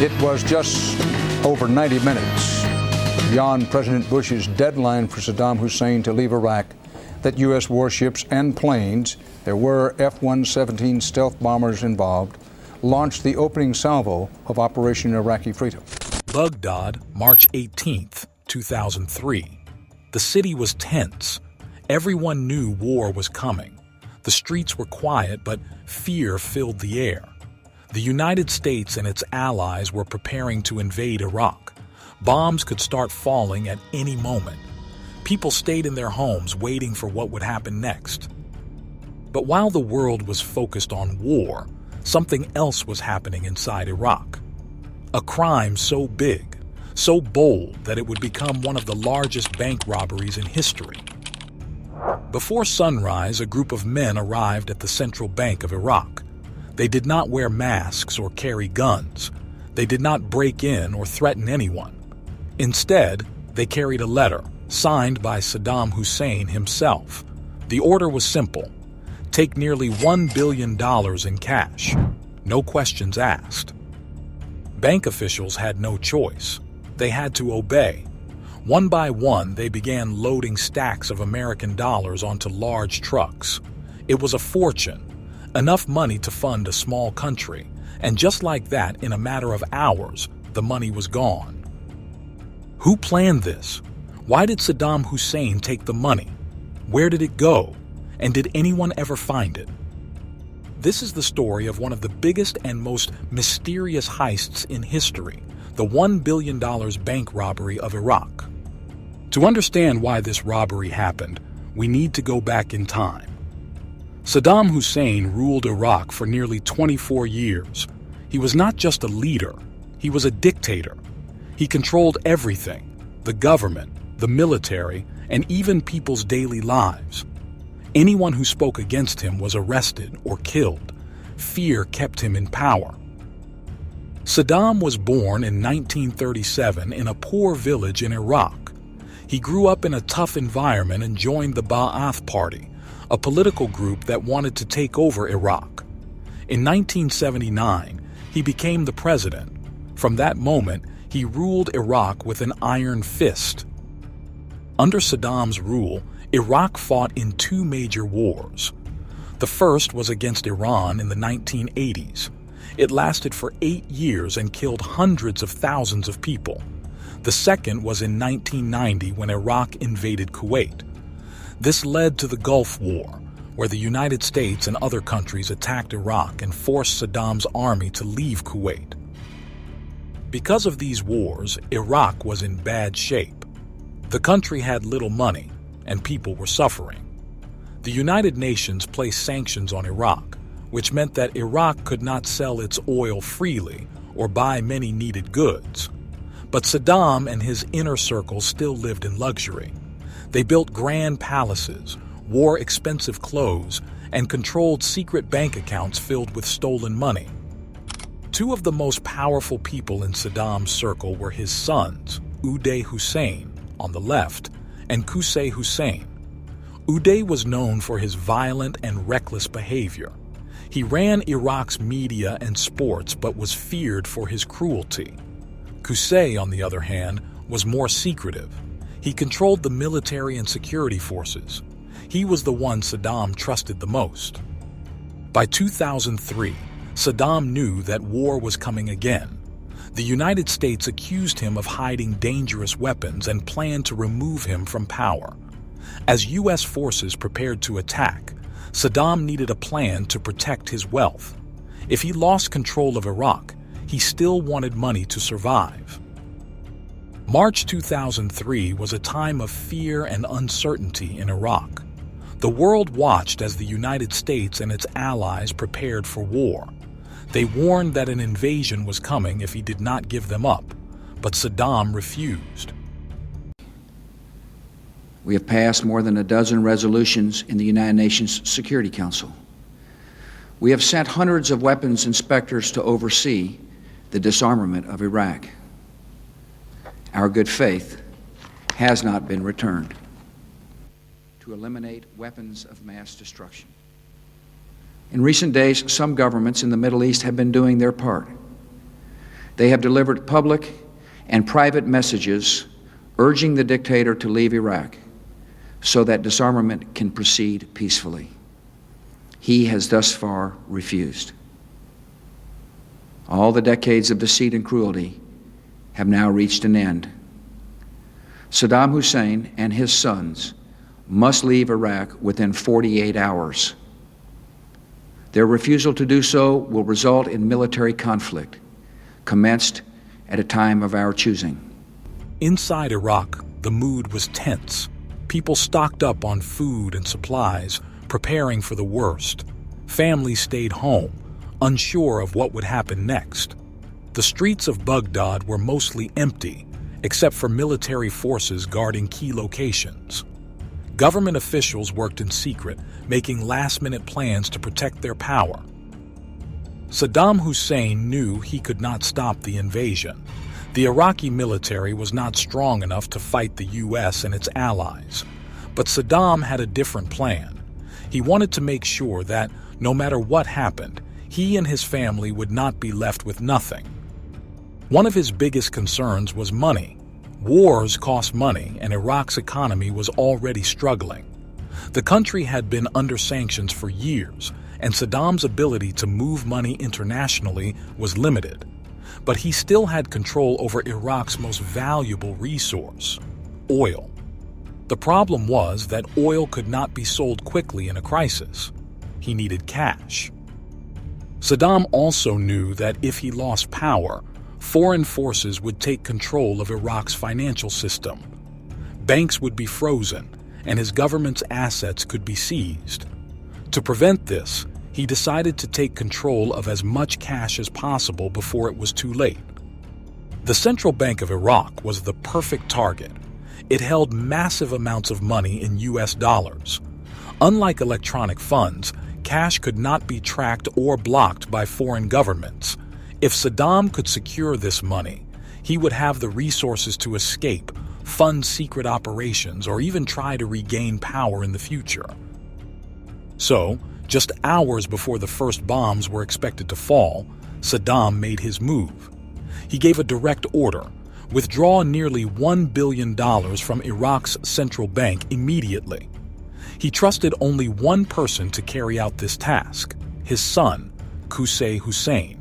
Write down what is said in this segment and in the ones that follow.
It was just over 90 minutes beyond President Bush's deadline for Saddam Hussein to leave Iraq that U.S. warships and planes, there were F-117 stealth bombers involved, launched the opening salvo of Operation Iraqi Freedom. Baghdad, March 18th, 2003. The city was tense. Everyone knew war was coming. The streets were quiet, but fear filled the air. The United States and its allies were preparing to invade Iraq. Bombs could start falling at any moment. People stayed in their homes waiting for what would happen next. But while the world was focused on war, something else was happening inside Iraq. A crime so big, so bold that it would become one of the largest bank robberies in history. Before sunrise, a group of men arrived at the central bank of Iraq. They did not wear masks or carry guns. They did not break in or threaten anyone. Instead, they carried a letter signed by Saddam Hussein himself. The order was simple: take nearly $1 billion in cash. No questions asked. Bank officials had no choice. They had to obey. One by one, they began loading stacks of American dollars onto large trucks. It was a fortune. Enough money to fund a small country, and just like that, in a matter of hours, the money was gone. Who planned this? Why did Saddam Hussein take the money? Where did it go? And did anyone ever find it? This is the story of one of the biggest and most mysterious heists in history, the $1 billion bank robbery of Iraq. To understand why this robbery happened, we need to go back in time. Saddam Hussein ruled Iraq for nearly 24 years. He was not just a leader, he was a dictator. He controlled everything: the government, the military, and even people's daily lives. Anyone who spoke against him was arrested or killed. Fear kept him in power. Saddam was born in 1937 in a poor village in Iraq. He grew up in a tough environment and joined the Ba'ath Party, a political group that wanted to take over Iraq. In 1979, he became the president. From that moment, he ruled Iraq with an iron fist. Under Saddam's rule, Iraq fought in two major wars. The first was against Iran in the 1980s. It lasted for 8 years and killed hundreds of thousands of people. The second was in 1990 when Iraq invaded Kuwait. This led to the Gulf War, where the United States and other countries attacked Iraq and forced Saddam's army to leave Kuwait. Because of these wars, Iraq was in bad shape. The country had little money, and people were suffering. The United Nations placed sanctions on Iraq, which meant that Iraq could not sell its oil freely or buy many needed goods. But Saddam and his inner circle still lived in luxury. They built grand palaces, wore expensive clothes, and controlled secret bank accounts filled with stolen money. Two of the most powerful people in Saddam's circle were his sons, Uday Hussein, on the left, and Qusay Hussein. Uday was known for his violent and reckless behavior. He ran Iraq's media and sports but was feared for his cruelty. Qusay, on the other hand, was more secretive. He controlled the military and security forces. He was the one Saddam trusted the most. By 2003, Saddam knew that war was coming again. The United States accused him of hiding dangerous weapons and planned to remove him from power. As U.S. forces prepared to attack, Saddam needed a plan to protect his wealth. If he lost control of Iraq, he still wanted money to survive. March 2003 was a time of fear and uncertainty in Iraq. The world watched as the United States and its allies prepared for war. They warned that an invasion was coming if he did not give them up, but Saddam refused. We have passed more than a dozen resolutions in the United Nations Security Council. We have sent hundreds of weapons inspectors to oversee the disarmament of Iraq. Our good faith has not been returned. To eliminate weapons of mass destruction. In recent days, some governments in the Middle East have been doing their part. They have delivered public and private messages urging the dictator to leave Iraq so that disarmament can proceed peacefully. He has thus far refused. All the decades of deceit and cruelty have now reached an end. Saddam Hussein and his sons must leave Iraq within 48 hours. Their refusal to do so will result in military conflict, commenced at a time of our choosing. Inside Iraq, the mood was tense. People stocked up on food and supplies, preparing for the worst. Families stayed home, unsure of what would happen next. The streets of Baghdad were mostly empty, except for military forces guarding key locations. Government officials worked in secret, making last-minute plans to protect their power. Saddam Hussein knew he could not stop the invasion. The Iraqi military was not strong enough to fight the U.S. and its allies. But Saddam had a different plan. He wanted to make sure that, no matter what happened, he and his family would not be left with nothing. One of his biggest concerns was money. Wars cost money, and Iraq's economy was already struggling. The country had been under sanctions for years, and Saddam's ability to move money internationally was limited. But he still had control over Iraq's most valuable resource, oil. The problem was that oil could not be sold quickly in a crisis. He needed cash. Saddam also knew that if he lost power, foreign forces would take control of Iraq's financial system. Banks would be frozen, and his government's assets could be seized. To prevent this, he decided to take control of as much cash as possible before it was too late. The Central Bank of Iraq was the perfect target. It held massive amounts of money in U.S. dollars. Unlike electronic funds, cash could not be tracked or blocked by foreign governments. If Saddam could secure this money, he would have the resources to escape, fund secret operations, or even try to regain power in the future. So, just hours before the first bombs were expected to fall, Saddam made his move. He gave a direct order: withdraw nearly $1 billion from Iraq's central bank immediately. He trusted only one person to carry out this task: his son, Qusay Hussein.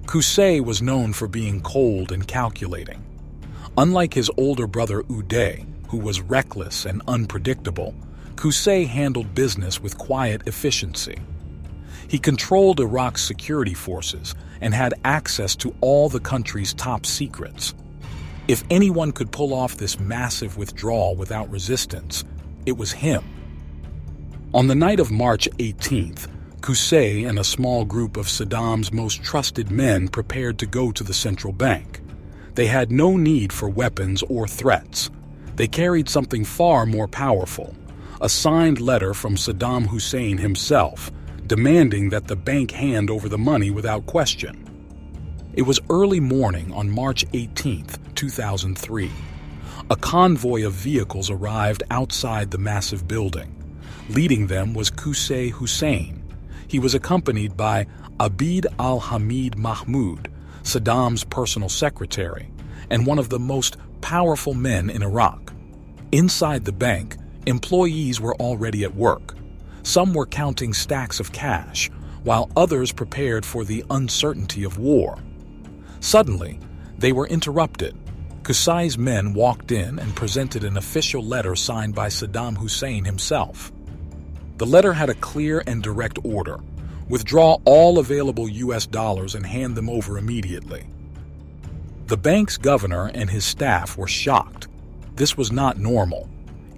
Qusay was known for being cold and calculating. Unlike his older brother Uday, who was reckless and unpredictable, Qusay handled business with quiet efficiency. He controlled Iraq's security forces and had access to all the country's top secrets. If anyone could pull off this massive withdrawal without resistance, it was him. On the night of March 18th, Qusay and a small group of Saddam's most trusted men prepared to go to the central bank. They had no need for weapons or threats. They carried something far more powerful: a signed letter from Saddam Hussein himself, demanding that the bank hand over the money without question. It was early morning on March 18, 2003. A convoy of vehicles arrived outside the massive building. Leading them was Qusay Hussein. He was accompanied by Abid al-Hamid Mahmoud, Saddam's personal secretary, and one of the most powerful men in Iraq. Inside the bank, employees were already at work. Some were counting stacks of cash, while others prepared for the uncertainty of war. Suddenly, they were interrupted. Qusay's men walked in and presented an official letter signed by Saddam Hussein himself. The letter had a clear and direct order: withdraw all available U.S. dollars and hand them over immediately. The bank's governor and his staff were shocked. This was not normal.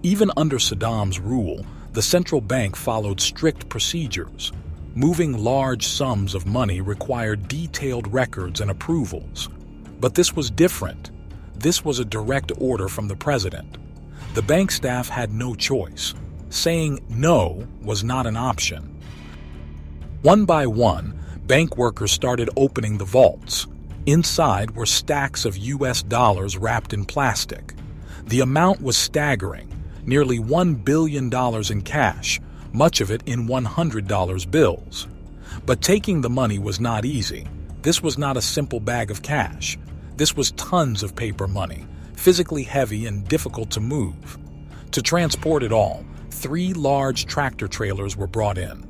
Even under Saddam's rule, the central bank followed strict procedures. Moving large sums of money required detailed records and approvals. But this was different. This was a direct order from the president. The bank staff had no choice. Saying no was not an option. One by one, bank workers started opening the vaults. Inside were stacks of U.S. dollars wrapped in plastic. The amount was staggering: nearly $1 billion in cash, much of it in $100 bills. But taking the money was not easy. This was not a simple bag of cash. This was tons of paper money, physically heavy and difficult to move. To transport it all, 3 large tractor trailers were brought in.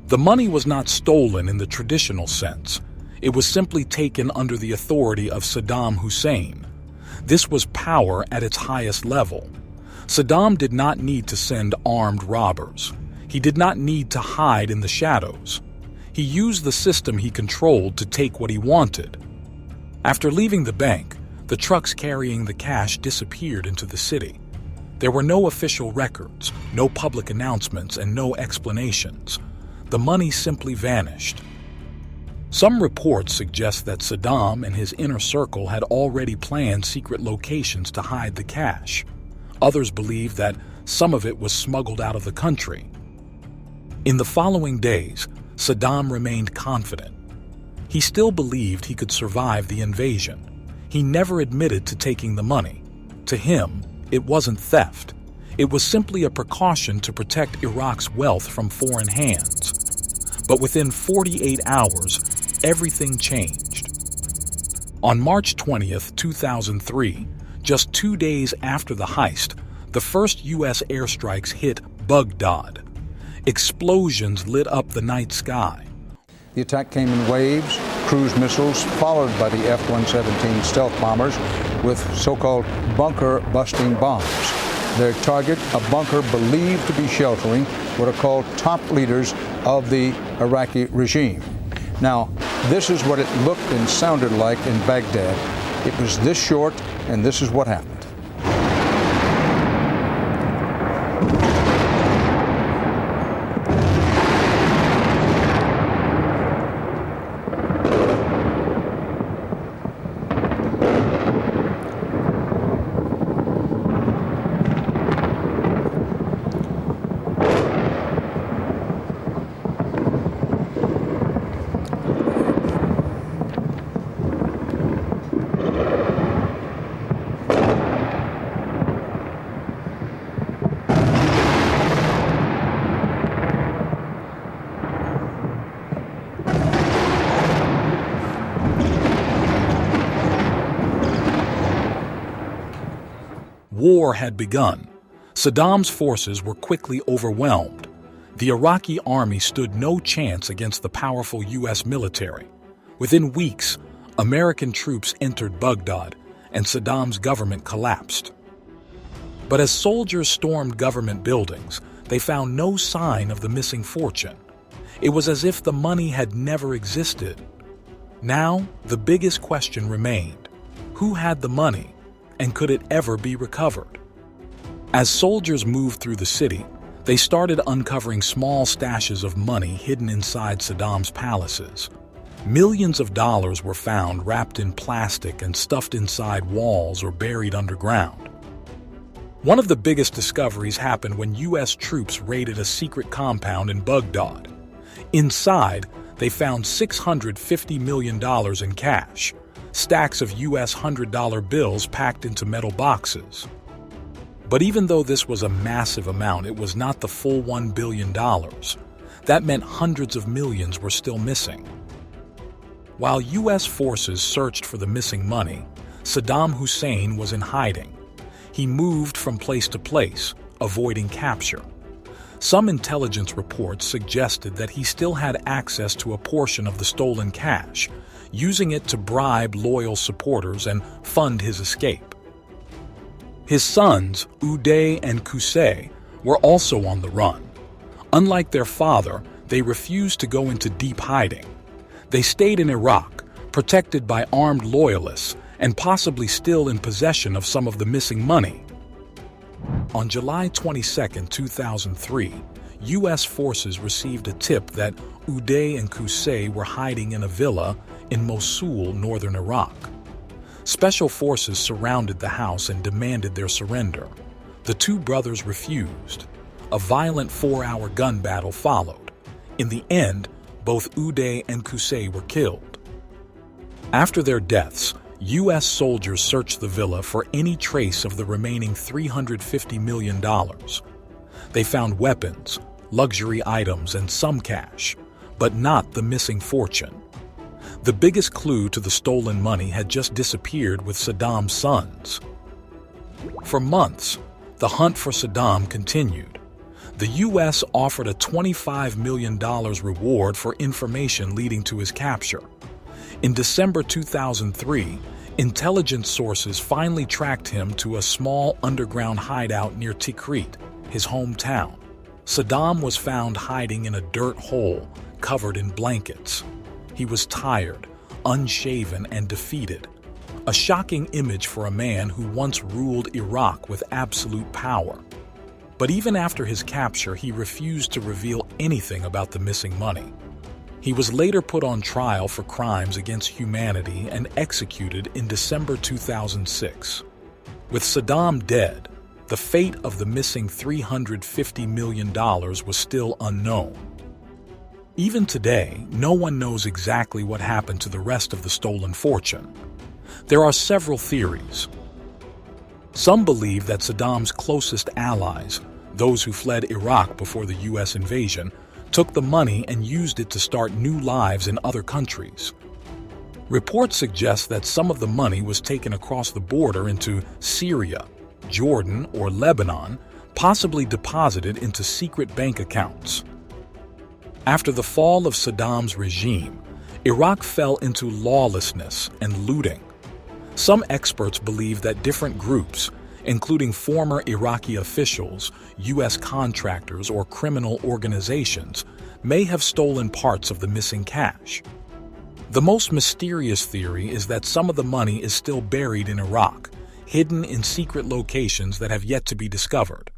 The money was not stolen in the traditional sense. It was simply taken under the authority of Saddam Hussein. This was power at its highest level. Saddam did not need to send armed robbers. He did not need to hide in the shadows. He used the system he controlled to take what he wanted. After leaving the bank, the trucks carrying the cash disappeared into the city. There were no official records, no public announcements, and no explanations. The money simply vanished. Some reports suggest that Saddam and his inner circle had already planned secret locations to hide the cash. Others believe that some of it was smuggled out of the country. In the following days, Saddam remained confident. He still believed he could survive the invasion. He never admitted to taking the money. To him, it wasn't theft. It was simply a precaution to protect Iraq's wealth from foreign hands. But within 48 hours, everything changed. On March 20th, 2003, just 2 days after the heist, the first U.S. airstrikes hit Baghdad. Explosions lit up the night sky. The attack came in waves, cruise missiles, followed by the F-117 stealth bombers with so-called bunker-busting bombs. Their target, a bunker believed to be sheltering what are called top leaders of the Iraqi regime. Now, this is what it looked and sounded like in Baghdad. It was this short, and this is what happened. War had begun. Saddam's forces were quickly overwhelmed. The Iraqi army stood no chance against the powerful U.S. military. Within weeks, American troops entered Baghdad, and Saddam's government collapsed. But as soldiers stormed government buildings, they found no sign of the missing fortune. It was as if the money had never existed. Now, the biggest question remained: who had the money? And could it ever be recovered? As soldiers moved through the city, they started uncovering small stashes of money hidden inside Saddam's palaces. Millions of dollars were found wrapped in plastic and stuffed inside walls or buried underground. One of the biggest discoveries happened when U.S. troops raided a secret compound in Baghdad. Inside, they found $650 million in cash, stacks of U.S. $100 bills packed into metal boxes. But even though this was a massive amount, it was not the full $1 billion. That meant hundreds of millions were still missing. While U.S. forces searched for the missing money, Saddam Hussein was in hiding. He moved from place to place, avoiding capture. Some intelligence reports suggested that he still had access to a portion of the stolen cash, using it to bribe loyal supporters and fund his escape. His sons, Uday and Qusay, were also on the run. Unlike their father, they refused to go into deep hiding. They stayed in Iraq, protected by armed loyalists and possibly still in possession of some of the missing money. On July 22, 2003, U.S. forces received a tip that Uday and Qusay were hiding in a villa in Mosul, northern Iraq. Special forces surrounded the house and demanded their surrender. The two brothers refused. A violent 4-hour gun battle followed. In the end, both Uday and Qusay were killed. After their deaths, U.S. soldiers searched the villa for any trace of the remaining $350 million. They found weapons, luxury items, and some cash, but not the missing fortune. The biggest clue to the stolen money had just disappeared with Saddam's sons. For months, the hunt for Saddam continued. The U.S. offered a $25 million reward for information leading to his capture. In December 2003, intelligence sources finally tracked him to a small underground hideout near Tikrit, his hometown. Saddam was found hiding in a dirt hole, covered in blankets. He was tired, unshaven, and defeated. A shocking image for a man who once ruled Iraq with absolute power. But even after his capture, he refused to reveal anything about the missing money. He was later put on trial for crimes against humanity and executed in December 2006. With Saddam dead, the fate of the missing $350 million was still unknown. Even today, no one knows exactly what happened to the rest of the stolen fortune. There are several theories. Some believe that Saddam's closest allies, those who fled Iraq before the U.S. invasion, took the money and used it to start new lives in other countries. Reports suggest that some of the money was taken across the border into Syria, Jordan, or Lebanon, possibly deposited into secret bank accounts. After the fall of Saddam's regime, Iraq fell into lawlessness and looting. Some experts believe that different groups, including former Iraqi officials, U.S. contractors, or criminal organizations, may have stolen parts of the missing cash. The most mysterious theory is that some of the money is still buried in Iraq, hidden in secret locations that have yet to be discovered.